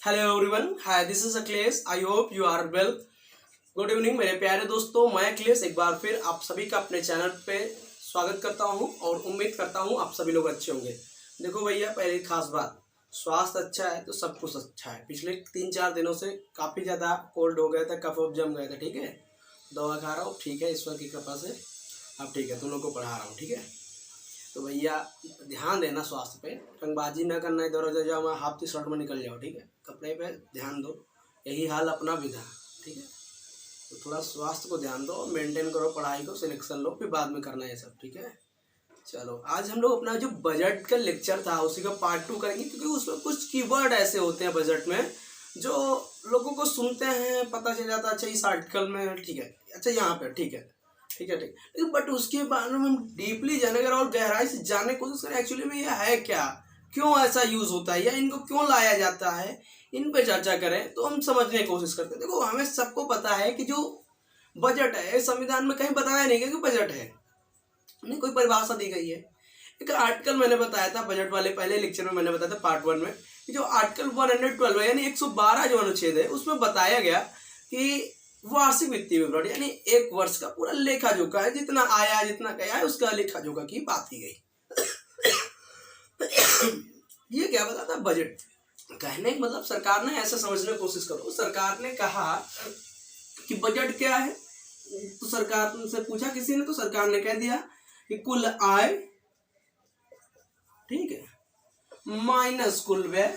Hello everyone, hi this is Akhilesh. I hope you are well. Good evening मेरे प्यारे दोस्तों, मैं अखिलेश एक बार फिर आप सभी का अपने चैनल पे स्वागत करता हूं और उम्मीद करता हूं आप सभी लोग अच्छे होंगे। देखो भैया, पहली खास बात, स्वास्थ्य अच्छा है तो सब कुछ अच्छा है। पिछले 3-4 दिनों से काफ़ी ज़्यादा कोल्ड हो गया था, कफ वफ जम गया था। ठीक है, दवा खा रहा हूँ, ठीक है, ईश्वर की कृपा से अब ठीक है, तुम लोग को पढ़ा रहा हूँ। ठीक है, तो भैया ध्यान देना स्वास्थ्य पे, रंगबाजी ना करना, इधर उधर जाओ हाफ टी शर्ट में निकल जाओ। ठीक है, कपड़े पे ध्यान दो, यही हाल अपना भी था। ठीक है, तो थोड़ा स्वास्थ्य को ध्यान दो, मेंटेन करो, पढ़ाई को सिलेक्शन लो, फिर बाद में करना है सब। ठीक है, चलो आज हम लोग अपना जो बजट का लेक्चर था उसी का पार्ट 2 करेंगे, क्योंकि उसमें कुछ कीवर्ड ऐसे होते हैं बजट में जो लोगों को सुनते हैं पता चल जाता है अच्छा इस आर्टिकल में, ठीक है, अच्छा यहाँ पे, ठीक है, ठीक है, ठीक, लेकिन बट उसके बारे में हम डीपली जाने अगर और गहराई से जानने की कोशिश करें एक्चुअली में यह है क्या, क्यों ऐसा यूज होता है या इनको क्यों लाया जाता है, इन पे चर्चा करें तो हम समझने की कोशिश करते हैं। देखो, हमें सबको पता है कि जो बजट है संविधान में कहीं बताया नहीं गया कि बजट है, नहीं कोई परिभाषा दी गई है। एक आर्टिकल मैंने बताया था बजट वाले पहले लेक्चर में, मैंने बताया था पार्ट 1 में कि जो आर्टिकल 112 है यानी 112 जो अनुच्छेद है उसमें बताया गया कि वार्षिक वित्तीय विवरण यानी एक वर्ष का पूरा लेखा जोखा है, जितना आया जितना गया है उसका लेखा जोखा की बात की गई। ये क्या बताता है बजट कहने का मतलब, सरकार ने ऐसा समझने की कोशिश करो, सरकार ने कहा कि बजट क्या है, तो सरकार से पूछा किसी ने, तो सरकार ने कह दिया कि कुल आय, ठीक है, माइनस कुल व्यय।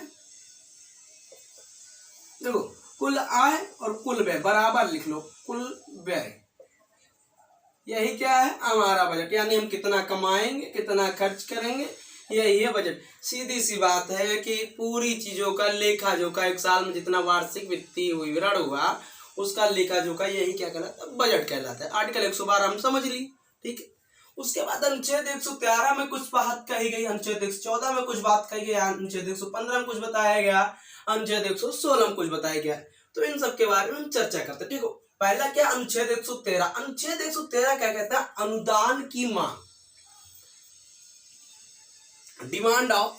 देखो, कुल आय और कुल व्यय बराबर लिख लो, कुल व्यय, यही क्या है हमारा बजट, यानी हम कितना कमाएंगे कितना खर्च करेंगे, यही है बजट। सीधी सी बात है कि पूरी चीजों का लेखा जोखा, एक साल में जितना वार्षिक वित्तीय विवरण हुआ उसका लेखा जोखा, यही क्या कहलाता है, बजट कहलाता है। आर्टिकल 112 हम समझ ली, ठीक है। उसके बाद अनुच्छेद 113 में कुछ बात कही गई, अनुच्छेद 114 में कुछ बात कही गई, अनुच्छेद 115 में कुछ बताया गया, अनुच्छेद 116 में कुछ बताया गया। तो इन सब के बारे में हम चर्चा करते हैं। ठीक है, पहला क्या, अनुच्छेद 113। अनुच्छेद 113 क्या कहता है, अनुदान की मांग, डिमांड ऑफ,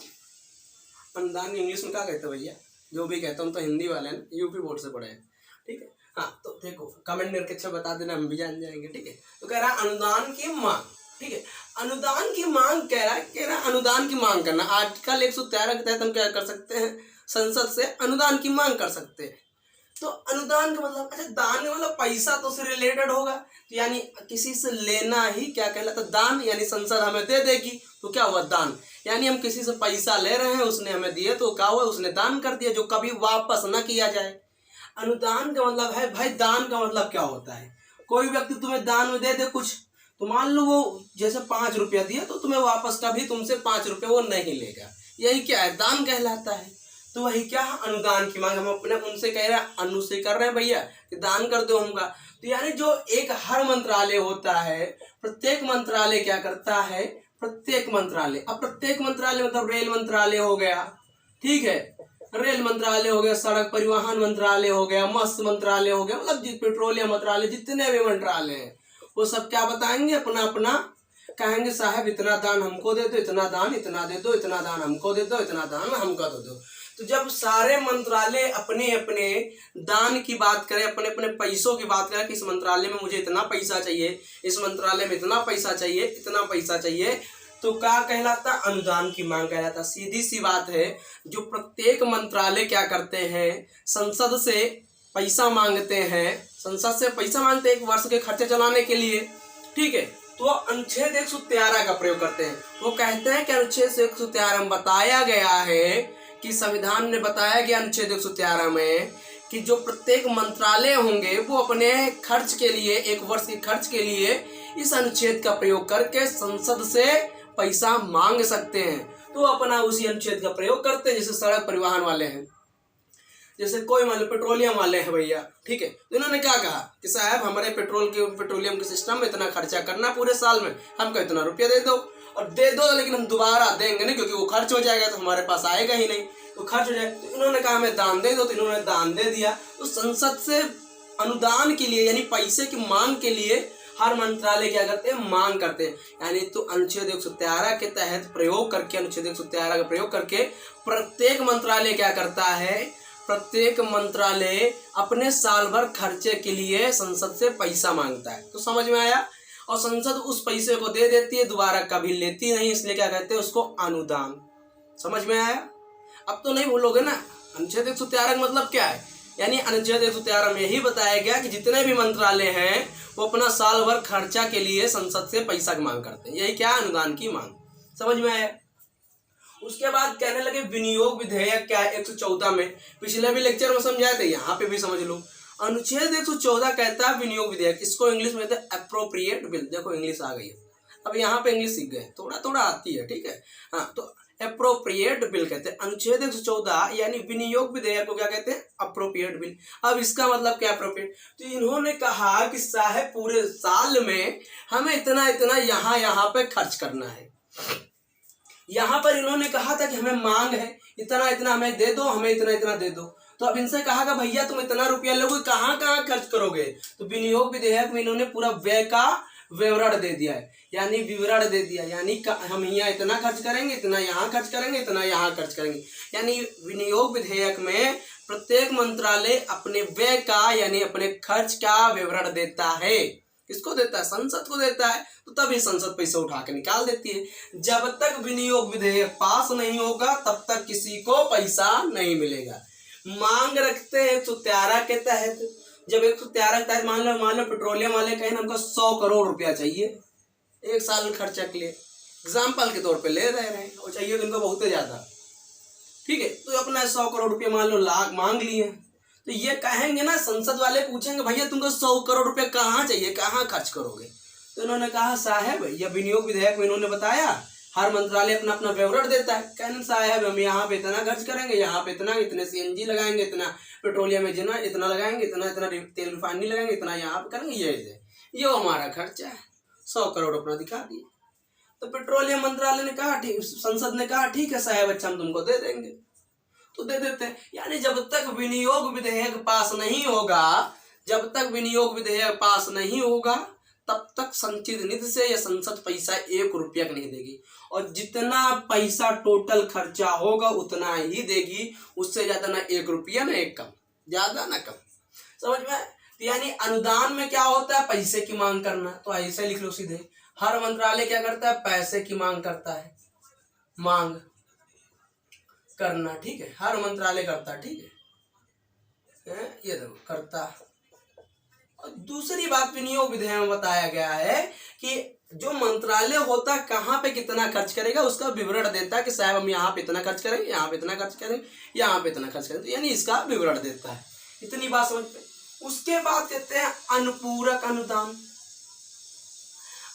अनुदान इंग्लिश में क्या कहते हैं भैया, जो भी कहता हूँ तो हिंदी वाले हैं, यूपी बोर्ड से पढ़े हैं। ठीक है, हाँ, तो देखो कमेंट करके अच्छा बता देना, हम भी जान जाएंगे। ठीक है, तो कह रहा अनुदान की मांग, ठीक है, अनुदान की मांग कह रहा अनुदान की मांग करना। आर्टिकल 113 के तहत हम क्या कर सकते हैं, संसद से अनुदान की मांग कर सकते हैं। तो अनुदान का मतलब, अच्छा दान का मतलब पैसा तो उससे रिलेटेड होगा, तो यानी किसी से लेना ही क्या कहलाता है, दान, यानी संसद हमें दे देगी तो क्या हुआ, दान, यानी हम किसी से पैसा ले रहे हैं, उसने हमें दिए तो क्या हुआ, उसने दान कर दिया, जो कभी वापस न किया जाए। अनुदान का मतलब है भाई, दान का मतलब क्या होता है, कोई व्यक्ति तुम्हें दान में दे दे कुछ, तो मान लो वो जैसे 5 रुपया दिया तो तुम्हें वापस कभी तुमसे 5 रुपये वो नहीं लेगा, यही क्या है, दान कहलाता है। तो वही क्या है, अनुदान की मांग। हम अपने उनसे कह रहे हैं, अनु से कर रहे हैं भैया कि दान कर दो हमका। तो यानी जो एक हर मंत्रालय होता है, प्रत्येक मंत्रालय क्या करता है, प्रत्येक मंत्रालय, अब प्रत्येक मंत्रालय मतलब रेल मंत्रालय हो गया, ठीक है, रेल मंत्रालय हो गया, सड़क परिवहन मंत्रालय हो गया, मत्स्य मंत्रालय हो गया, मतलब पेट्रोलियम मंत्रालय, जितने भी मंत्रालय हैं वो सब क्या बताएंगे, अपना अपना कहेंगे साहब इतना दान हमको दे दो, इतना दान इतना दे दो, इतना दान हमको दे दो, इतना दान हमको दे दो। तो जब सारे मंत्रालय अपने अपने दान की बात करें, अपने अपने पैसों की बात करें कि इस मंत्रालय में मुझे इतना पैसा चाहिए, इस मंत्रालय में इतना पैसा चाहिए, इतना पैसा चाहिए, तो क्या कहलाता, अनुदान की मांग कहलाता। सीधी सी बात है, जो प्रत्येक मंत्रालय क्या करते हैं, संसद से पैसा मांगते हैं, संसद से पैसा मांगते हैं एक वर्ष के खर्चे चलाने के लिए, ठीक है, तो अनुच्छेद 113 का प्रयोग करते हैं। वो कहते हैं कि अनुच्छेद 113 में बताया गया है कि संविधान ने बताया गया अनुच्छेद 113 में कि जो प्रत्येक मंत्रालय होंगे वो अपने खर्च के लिए, एक वर्ष के खर्च के लिए इस अनुच्छेद का प्रयोग करके संसद से पैसा मांग सकते हैं। तो अपना उसी अनुच्छेद का प्रयोग करते हैं। जैसे सड़क परिवहन वाले हैं, जैसे कोई मान लो पेट्रोलियम वाले हैं भैया, ठीक है, तो इन्होंने क्या कहा कि साहब हमारे पेट्रोलियम के सिस्टम में इतना खर्चा करना पूरे साल में, हमको इतना रुपया दे दो, और दे दो लेकिन हम दोबारा देंगे नहीं, क्योंकि वो खर्च हो जाएगा तो हमारे पास आएगा ही नहीं, तो खर्च हो जाएगा। तो इन्होंने कहा हमें दान दे दो, तो इन्होंने दान दे दिया। तो संसद से अनुदान के लिए यानी पैसे की मांग के लिए हर मंत्रालय क्या करते हैं, मांग करते हैं। यानी तो अनुच्छेद 113 के तहत प्रयोग करके, अनुच्छेद 113 का प्रयोग करके प्रत्येक मंत्रालय क्या करता है, प्रत्येक मंत्रालय अपने साल भर खर्चे के लिए संसद से पैसा मांगता है। तो समझ में आया। और संसद उस पैसे को दे देती है, दोबारा कभी लेती नहीं, इसलिए क्या कहते हैं उसको अनुदान। समझ में आया। अब तो नहीं भूलोगे ना। अनुच्छेद 113 का मतलब क्या है, यानी अनुच्छेद 113 में यही बताया गया कि जितने भी मंत्रालय हैं वो अपना साल भर खर्चा के लिए संसद से पैसा की मांग करते हैं। यही क्या, अनुदान की मांग। समझ में आया। उसके बाद कहने लगे विनियोग विधेयक क्या है 114 में। पिछले भी लेक्चर में समझाए थे, यहाँ पे भी समझ लो। अनुच्छेद 114 कहता है विनियोग विधेयक, इसको इंग्लिश में कहते हैं अप्रोप्रिएट बिल। देखो इंग्लिश आ गई है, अब यहाँ पे इंग्लिश सीख गए, थोड़ा थोड़ा आती है, ठीक है। हाँ, तो अप्रोप्रिएट बिल कहते हैं अनुच्छेद 114, यानी विनियोग विधेयक को क्या कहते हैं, अप्रोप्रिएट बिल। अब इसका मतलब क्या अप्रोप्रिएट, तो इन्होंने कहा कि साहब पूरे साल में हमें इतना इतना यहाँ पे खर्च करना है। यहाँ पर इन्होंने कहा था कि हमें मांग है, इतना इतना हमें दे दो, हमें इतना इतना दे दो। तो अब इनसे कहा कि भैया तुम इतना रुपया लोगे, कहाँ कहाँ खर्च करोगे। तो विनियोग विधेयक में इन्होंने पूरा व्यय का विवरण दे दिया है, यानी विवरण दे दिया, यानी हम यहाँ इतना खर्च करेंगे, इतना यहाँ खर्च करेंगे, इतना यहाँ खर्च करेंगे। यानी विनियोग विधेयक में प्रत्येक मंत्रालय अपने व्यय का, यानी अपने खर्च का विवरण देता है। किसको देता है, संसद को देता है। तो तभी संसद पैसे उठा के निकाल देती है। जब तक विनियोग विधेयक पास नहीं होगा तब तक किसी को पैसा नहीं मिलेगा। मांग रखते हैं 113 के तहत। जब 113 के तहत मान लो पेट्रोलियम वाले कहें हमको 100 करोड़ रुपया चाहिए एक साल खर्चा के लिए, एग्जाम्पल के तौर पे ले रहे हैं, और चाहिए तो इनको बहुत ज्यादा, ठीक है। तो अपना 100 करोड़ रुपया मान लो लाख मांग लिए, तो ये कहेंगे ना, संसद वाले पूछेंगे भैया तुमको 100 करोड़ रुपया कहाँ चाहिए, कहाँ खर्च करोगे। तो इन्होंने कहा साहब, या विनियोग विधेयक में इन्होंने बताया हर मंत्रालय अपना अपना विवरण देता है। कहने साहब हम यहाँ पे इतना खर्च करेंगे, यहाँ पे इतना, इतने CNG लगाएंगे, इतना पेट्रोलियम में इतना लगाएंगे, इतना इतना तेल रिफाइनरी लगाएंगे, इतना यहाँ पे करेंगे, ये हमारा खर्चा है। 100 करोड़ अपना दिखा दिए। तो पेट्रोलियम मंत्रालय ने कहा ठीक, संसद ने कहा ठीक है साहब, अच्छा हम तुमको दे देंगे, तो दे देते हैं। यानी जब तक विनियोग विधेयक पास नहीं होगा, जब तक विनियोग विधेयक पास नहीं होगा तब तक संचित निधि से या संसद पैसा 1 रुपया का नहीं देगी, और जितना पैसा टोटल खर्चा होगा उतना ही देगी, उससे ज्यादा ना 1 रुपया ना 1 कम, ज्यादा ना कम। समझ में। तो यानी अनुदान में क्या होता है, पैसे की मांग करना। तो ऐसे लिख लो सीधे, हर मंत्रालय क्या करता है, पैसे की मांग करता है, मांग करना, ठीक है, हर मंत्रालय करता है, ठीक है, ये देखो करता। और दूसरी बात विनियोग विधेयक में बताया गया है कि जो मंत्रालय होता है कहाँ पे कितना खर्च करेगा उसका विवरण देता है कि साहब हम यहाँ पे इतना खर्च करेंगे, यहाँ पे इतना खर्च करेंगे, यहाँ पे इतना खर्च करेंगे, तो यानी इसका विवरण देता है। इतनी बात समझ पे। उसके बाद कहते हैं अनुपूरक अनुदान।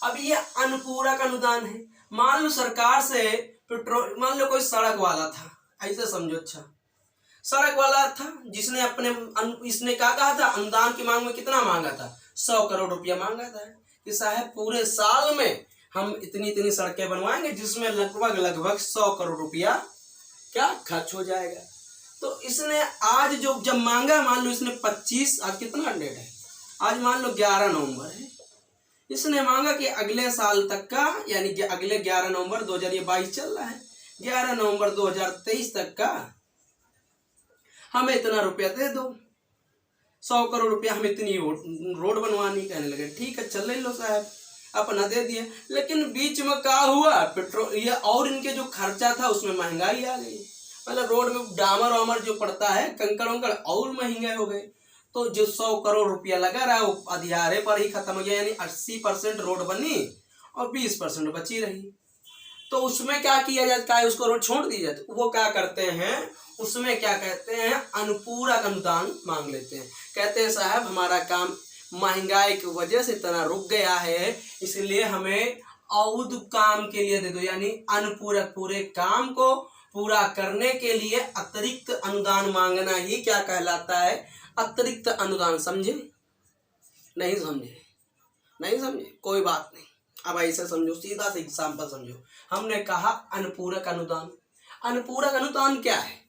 अब ये अनुपूरक अनुदान है, मान लो सरकार से पेट्रोल, मान लो कोई सड़क वाला था, ऐसे समझो, अच्छा सड़क वाला था जिसने इसने क्या कहा था, अनुदान की मांग में कितना मांगा था, 100 करोड़ रुपया मांगा था कि साहब पूरे साल में हम इतनी इतनी सड़कें बनवाएंगे जिसमें लगभग 100 करोड़ रुपया क्या खर्च हो जाएगा। तो इसने आज जो जब मांगा, मान लो इसने 25, आज कितना डेट है, आज मान लो 11 नवंबर है, इसने मांगा कि अगले साल तक का, यानी कि अगले 11 नवंबर 2022 चल रहा है, 11 नवंबर 2023 तक का हमें इतना रुपया दे दो, 100 करोड़ रुपया हम इतनी रोड बनवानी। कहने लगे ठीक है चल लो साहब, अपना दे दिया। लेकिन बीच में क्या हुआ, पेट्रोल ये और इनके जो खर्चा था उसमें महंगाई आ गई, मतलब रोड में डामर वामर जो पड़ता है, कंकड़ वंकड़ और महंगे हो गए। तो जो 100 करोड़ रुपया लगा रहा है वो अधियारे पर ही खत्म हो गया, यानी 80% रोड बनी और 20% बची रही। तो उसमें क्या किया जाता है, उसको रोड छोड़ दी जाती, वो क्या करते हैं, उसमें क्या कहते हैं, अनुपूरक अनुदान मांग लेते हैं। कहते हैं साहब हमारा काम महंगाई की वजह से इतना रुक गया है, इसलिए हमें और काम के लिए दे दो, यानी अनुपूरक, पूरे काम को पूरा करने के लिए अतिरिक्त अनुदान मांगना ही क्या कहलाता है, अतिरिक्त अनुदान। समझे नहीं समझे, नहीं समझे, कोई बात नहीं, अब ऐसे समझो, सीधा सा एग्जाम्पल समझो। हमने कहा अनुपूरक अनुदान। अनुपूरक अनुदान क्या है,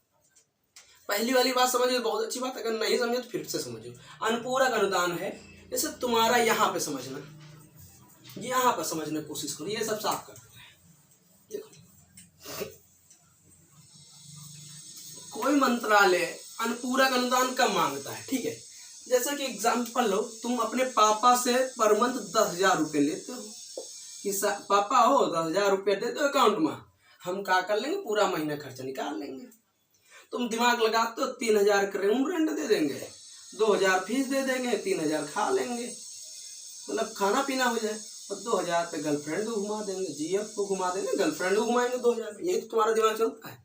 पहली वाली बात समझो, बहुत अच्छी बात, अगर नहीं समझे तो फिर से समझो। अनुपूरक अनुदान है, जैसे तुम्हारा यहाँ पे समझना, यहाँ पे समझने की कोशिश करो, ये सब साफ कर देखो। कोई मंत्रालय अनुपूरक अनुदान कब मांगता है, ठीक है। जैसा कि एग्जाम्पल लो, तुम अपने पापा से पर मंथ 10,000 रुपये लेते हो कि पापा हो 10,000 रुपये दे दो अकाउंट में, हम क्या कर लेंगे, पूरा महीना खर्चा निकाल लेंगे। तुम दिमाग लगाते हो 3,000 का रूम रेंट दे देंगे, 2,000 फीस दे देंगे, 3,000 खा लेंगे, मतलब खाना पीना हो जाए, और 2,000 पे गर्लफ्रेंड को घुमा देंगे, जीएफ को घुमा देंगे, गर्लफ्रेंड को घुमाएंगे 2,000। यही तो तुम्हारा दिमाग चलता है।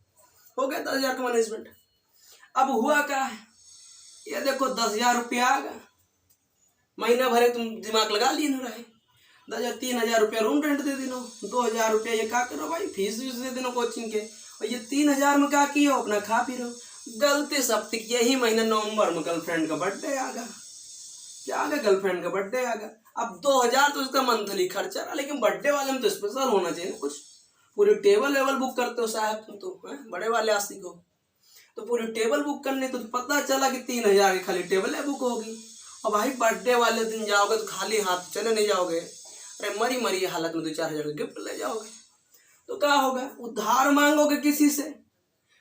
हो गया 10,000 का मैनेजमेंट। अब हुआ क्या है, ये देखो 10,000 रुपया आ गया, महीना भरे तुम दिमाग लगा लिए न रहे, 3,000 रुपया रूम रेंट दे देना, 2,000 रुपया ये क्या करो भाई, फीस दे देना कोचिंग के, और ये 3,000 में क्या किया, अपना खा पी रहो। गलती सब यही महीना नवंबर में गर्लफ्रेंड का बर्थडे आ गया, क्या आ गया, गर्लफ्रेंड का बर्थडे आ गया। अब 2,000 तो इसका मंथली खर्चा रहा, लेकिन बर्थडे वाले में तो स्पेशल होना चाहिए ना कुछ। पूरी टेबल वेबल बुक करते हो साहब तुम तो, बड़े वाले आशिक हो, तो पूरी टेबल बुक करने तो पता चला कि 3,000 की खाली टेबल बुक होगी। और भाई बर्थडे वाले दिन जाओगे तो खाली हाथ चले नहीं जाओगे, अरे मरी मरी हालत में 2-4 हज़ार गिफ्ट ले जाओगे। तो क्या होगा, उधार मांगोगे किसी से,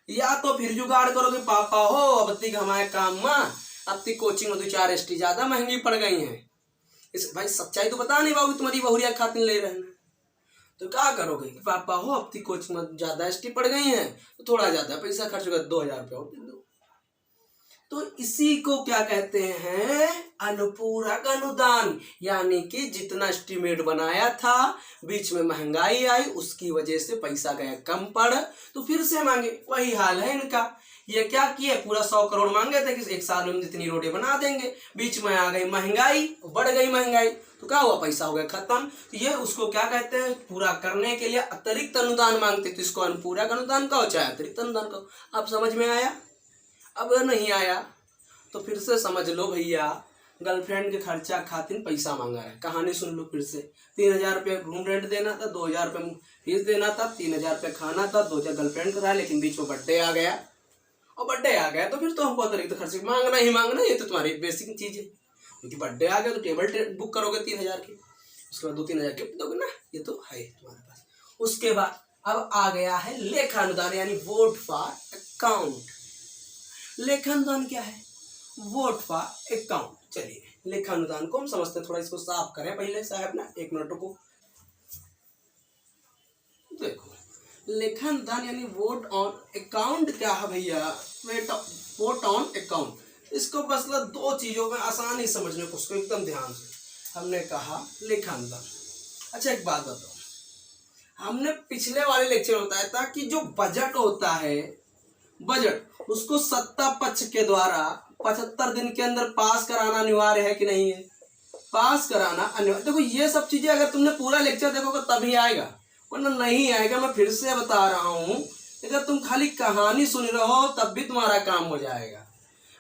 या तो फिर जुगाड़ करोगे, पापा हो अब तक हमारे काम में, अब तक कोचिंग में 2-4 ST ज्यादा महंगी पड़ गई हैं। इस भाई सच्चाई तो बता नहीं पाओगे, तुम्हारी बहुरिया खातिर ले रहे हैं, तो क्या करोगे कि पापा हो अब तक कोचिंग में ज्यादा ST पड़ गई हैं, तो थोड़ा ज्यादा पैसा खर्च होगा, 2,000 रुपया और दे दो। तो इसी को क्या कहते हैं, अनुपूरक अनुदान, यानी कि जितना एस्टीमेट बनाया था, बीच में महंगाई आई, उसकी वजह से पैसा गया कम पड़, तो फिर से मांगे। वही हाल है इनका, ये क्या किए, पूरा 100 करोड़ मांगे थे कि 1 साल में जितनी रोडें बना देंगे, बीच में आ गई महंगाई, बढ़ गई महंगाई, तो क्या हुआ, पैसा हो गया खत्म। तो ये उसको क्या कहते हैं, पूरा करने के लिए अतिरिक्त अनुदान मांगते, तो इसको अनुपूरक अनुदान कहो चाहे अतिरिक्त अनुदान कहो। अब समझ में आया, अब नहीं आया तो फिर से समझ लो भैया, गर्लफ्रेंड के खर्चा खातिर पैसा मांगा है। कहानी सुन लो फिर से, 3,000 रुपये रूम रेंट देना था, 2,000 रुपये फीस देना था, 3,000 रुपये खाना था, 2,000 गर्लफ्रेंड का था, लेकिन बीच में बर्थडे आ गया, और बर्थडे आ गया तो फिर तो हमको अतिरिक्त खर्चे मांगना ही मांगना, ये तो तुम्हारी बेसिक चीज है। क्योंकि बर्थडे आ गया तो टेबल बुक करोगे 3,000 की, उसके बाद 2-3 हज़ार गिफ्ट दोगे ना, ये तो है तुम्हारे पास। उसके बाद अब आ गया है लेखानुदान, यानी वोट फॉर अकाउंट। लेखानुदान क्या है, वोट फॉर अकाउंट। चलिए लेखानुदान को हम समझते हैं, थोड़ा इसको साफ करें पहले साहब ना, 1 मिनट को। देखो लेखानुदान यानी वोट ऑन अकाउंट क्या है भैया, वोट ऑन अकाउंट। इसको बस 2 चीजों में आसानी समझने को, उसको एकदम ध्यान से। हमने कहा लेखानुदान। अच्छा एक बात बताओ, हमने पिछले वाले लेक्चर में बताया था कि जो बजट होता है, बजट उसको सत्ता पक्ष के द्वारा 75 दिन के अंदर पास कराना अनिवार्य है कि नहीं है, पास कराना अनिवार्य। देखो ये सब चीजें अगर तुमने पूरा लेक्चर देखोगे तभी आएगा, वरना नहीं आएगा। मैं फिर से बता रहा हूँ, अगर तुम खाली कहानी सुन रहे हो तब भी तुम्हारा काम हो जाएगा।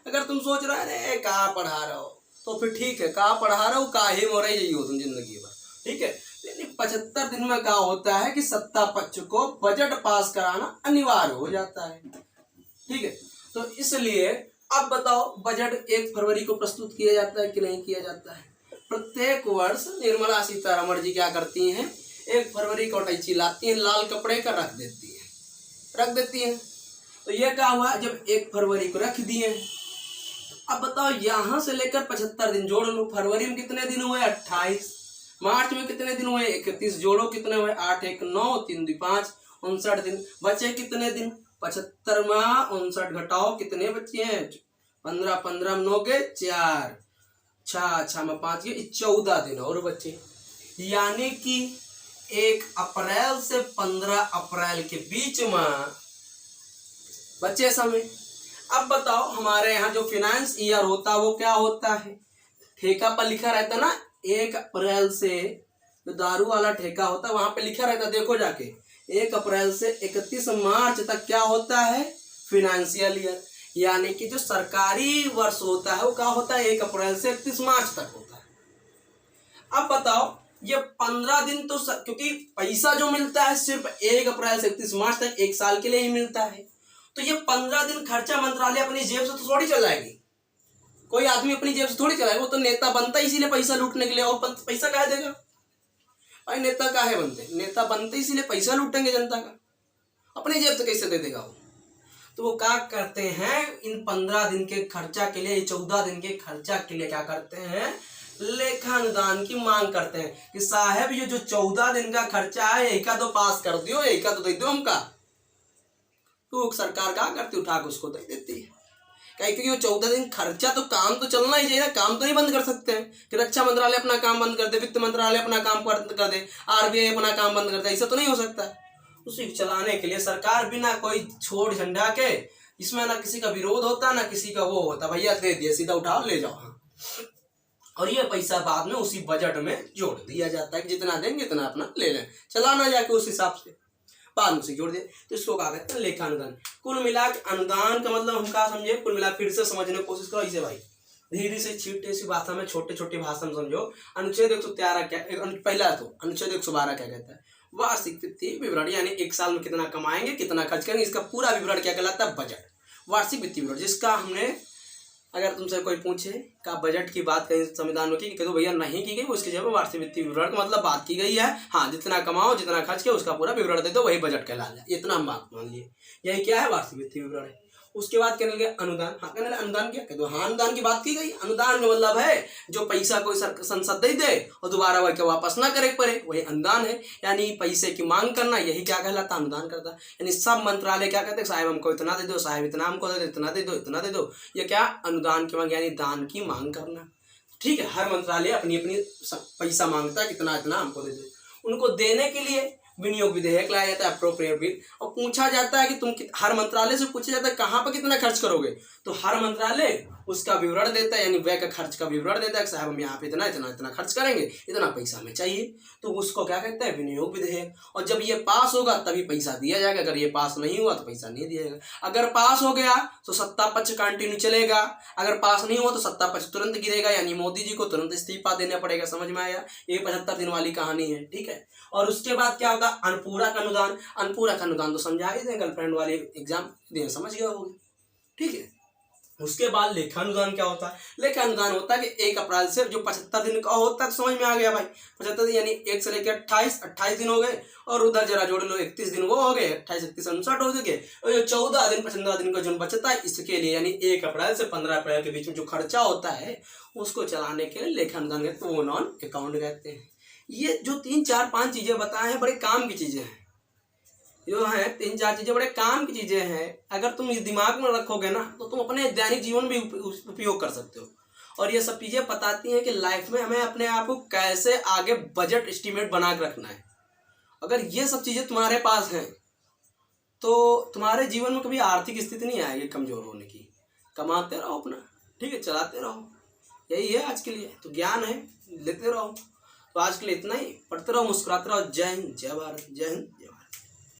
अगर तुम सोच रहे अरे कहाँ पढ़ा रहे हो, तो फिर ठीक है, कहाँ पढ़ा रहे हो, काहे हो रही यही हो तुम जिंदगी भर, ठीक है। लेकिन 75 दिन में क्या होता है कि सत्ता पक्ष को बजट पास कराना अनिवार्य हो जाता है, ठीक है। तो इसलिए अब बताओ, बजट 1 फरवरी को प्रस्तुत किया जाता है कि नहीं किया जाता है। प्रत्येक वर्ष निर्मला सीतारमण जी क्या करती हैं, 1 फरवरी को टैची लाती हैं, लाल कपड़े का रख देती हैं। तो ये क्या हुआ, जब 1 फरवरी को रख दिए, अब बताओ यहाँ से लेकर 75 दिन जोड़ लो। फरवरी में कितने दिन हुए, 28। मार्च में कितने दिन हुए, 31। जोड़ो कितने हुए, 8 1 9 3 2 5 59 दिन। बचे कितने दिन, 75 में 59 घटाओ, कितने बचे हैं, 15 15 9 के 4, 6 में 5 के 14 दिन और बचे। यानी कि 1 अप्रैल से 15 अप्रैल के बीच में बचे समय। अब बताओ, हमारे यहाँ जो फाइनेंस ईयर होता है वो क्या होता है, ठेका पर लिखा रहता ना, 1 अप्रैल से जो दारू वाला ठेका होता है वहां पे लिखा रहता, देखो जाके, 1 अप्रैल से 31 मार्च तक क्या होता है, फाइनेंशियल ईयर। यानी कि जो सरकारी वर्ष होता है वो क्या होता है, 1 अप्रैल से 31 मार्च तक होता है। अब बताओ, ये 15 दिन तो क्योंकि पैसा जो मिलता है सिर्फ 1 अप्रैल से 31 मार्च तक 1 साल के लिए ही मिलता है, तो ये 15 दिन खर्चा मंत्रालय अपनी जेब से तो थोड़ी चलाएगी, कोई आदमी अपनी जेब से थोड़ी चलाएगा। वो तो नेता बनता है इसीलिए पैसा लूटने के लिए, और पैसा काहे देगा भाई, नेता काहे बनते, नेता बनते इसीलिए पैसा लूटेंगे जनता का, अपनी जेब से कैसे दे देगा वो। तो वो क्या करते हैं, इन 15 दिन के खर्चा के लिए, 14 दिन के खर्चा के लिए क्या करते हैं, लेखा अनुदान की मांग करते हैं कि साहब ये जो 14 दिन का खर्चा है यही का तो पास कर दियो, यही का तो दे दो हमका। तो सरकार क्या करती, उठा के उसको दे देती है। क्योंकि वो 14 दिन खर्चा तो काम तो चलना ही चाहिए, काम तो नहीं बंद कर सकते हैं कि रक्षा मंत्रालय अपना काम बंद कर दे, वित्त मंत्रालय अपना काम बंद कर दे, आरबीआई अपना काम बंद कर दे, ऐसा तो नहीं हो सकता। उसी को चलाने के लिए सरकार बिना कोई छोड़ झंडा के, इसमें ना किसी का विरोध होता ना किसी का वो होता, भैया दे दिए सीधा उठाओ ले जाओ। और ये पैसा बाद में उसी बजट में जोड़ दिया जाता है कि जितना देंगे इतना अपना ले लें, चलाना जाके उस हिसाब से बाद में से जोड़ दिए। तो इसको कहा कहते हैं लेखा अनुदान। कुल मिला के अनुदान का मतलब हम क्या समझे, कुल मिला फिर से समझने की कोशिश करो इसे भाई, धीरे से छीटे सी भाषा में, छोटे छोटे भाषा में समझो। अनुच्छेद 113 क्या, पहला तो अनुच्छेद 112 क्या कहता है, वार्षिक वित्तीय विवरण, यानी एक साल में कितना कमाएंगे कितना खर्च करेंगे, इसका पूरा विवरण क्या कहलाता है, बजट, वार्षिक वित्तीय विवरण। जिसका हमने, अगर तुमसे कोई पूछे का बजट की बात कहीं संविधान में की, कह दो भैया नहीं की गई, उसकी जगह वार्षिक वित्तीय विवरण का मतलब बात की गई है। हाँ, जितना कमाओ जितना खर्च किया उसका पूरा विवरण दे दो, वही बजट कहलाता है। इतना हम बात मान लिए, यही क्या है, वार्षिक वित्तीय विवरण है। उसके बाद कहने लगे अनुदान। हाँ, कहने लगे अनुदान क्या, कह दो हाँ अनुदान की बात की गई। अनुदान का मतलब है जो पैसा कोई संसद दे दे और दोबारा वह वापस ना करे पड़े, वही अनुदान है। यानी पैसे की मांग करना, यही क्या कहलाता है, अनुदान करता है। यानी सब मंत्रालय क्या कहते हैं, साहब हमको इतना दे दो, साहब इतना हमको दे दो, इतना दे दो, इतना दे दो, ये क्या, अनुदान की मांग, यानी दान की मांग करना। ठीक है, हर मंत्रालय अपनी अपनी पैसा मांगता है, कितना इतना हमको दे दो। उनको देने के लिए विनियोग विधेयक लाया जाता है, अप्रोप्रिएट बिल, और पूछा जाता है कि तुम, हर मंत्रालय से पूछा जाता है कहाँ पर कितना खर्च करोगे, तो हर मंत्रालय उसका विवरण देता है, यानी व्यय का खर्च का विवरण देता है कि साहब हम यहाँ पे इतना इतना इतना खर्च करेंगे, इतना पैसा हमें चाहिए, तो उसको क्या कहते हैं, विनियोग विधेयक। और जब ये पास होगा तभी पैसा दिया जाएगा, अगर ये पास नहीं हुआ तो पैसा नहीं दिया जाएगा। अगर पास हो गया तो सत्ता पक्ष कंटिन्यू चलेगा, अगर पास नहीं हुआ तो सत्ता पक्ष तुरंत गिरेगा, यानी मोदी जी को तुरंत इस्तीफा देना पड़ेगा। समझ में आया, ये 75 दिन वाली कहानी है। ठीक है, और उसके बाद क्या होगा, अनुपूरक अनुदान। अनुपूरक अनुदान तो समझा ही दें, गर्लफ्रेंड वाले एग्जाम दें, समझ गया होगा। ठीक है, उसके बाद लेखा अनुदान क्या होता है, लेखा अनुदान होता है कि 1 अप्रैल से जो 75 दिन का होता है, समझ में आ गया भाई, 75 दिन यानी 1 से लेकर 28 दिन हो गए, और उधर जरा जोड़ लो 31 दिन वो हो गए, 28 31 59 हो गए, और जो 14 दिन 15 दिन का जो बचता है, इसके लिए यानी 1 अप्रैल से 15 अप्रैल के बीच में जो खर्चा होता है उसको चलाने के लिए लेखा अनुदान कहते हैं, वो नॉन अकाउंट कहते हैं। ये जो 3 4 5 चीजें बताए हैं बड़े काम की चीजें हैं, जो है 3 4 चीजें बड़े काम की चीजें हैं। अगर तुम इस दिमाग में रखोगे ना तो तुम अपने दैनिक जीवन में भी उपयोग कर सकते हो। और ये सब चीजें बताती हैं कि लाइफ में हमें अपने आप को कैसे आगे बजट एस्टिमेट बना के रखना है। अगर ये सब चीजें तुम्हारे पास हैं तो तुम्हारे जीवन में कभी आर्थिक स्थिति नहीं आएगी कमजोर होने की। कमाते रहो अपना, ठीक है, चलाते रहो, यही है आज के लिए। तो ज्ञान है, लेते रहो। तो आज के लिए इतना ही, पढ़ते रहो, मुस्कुराते रहो। जय हिंद, जय भारत, जय हिंद।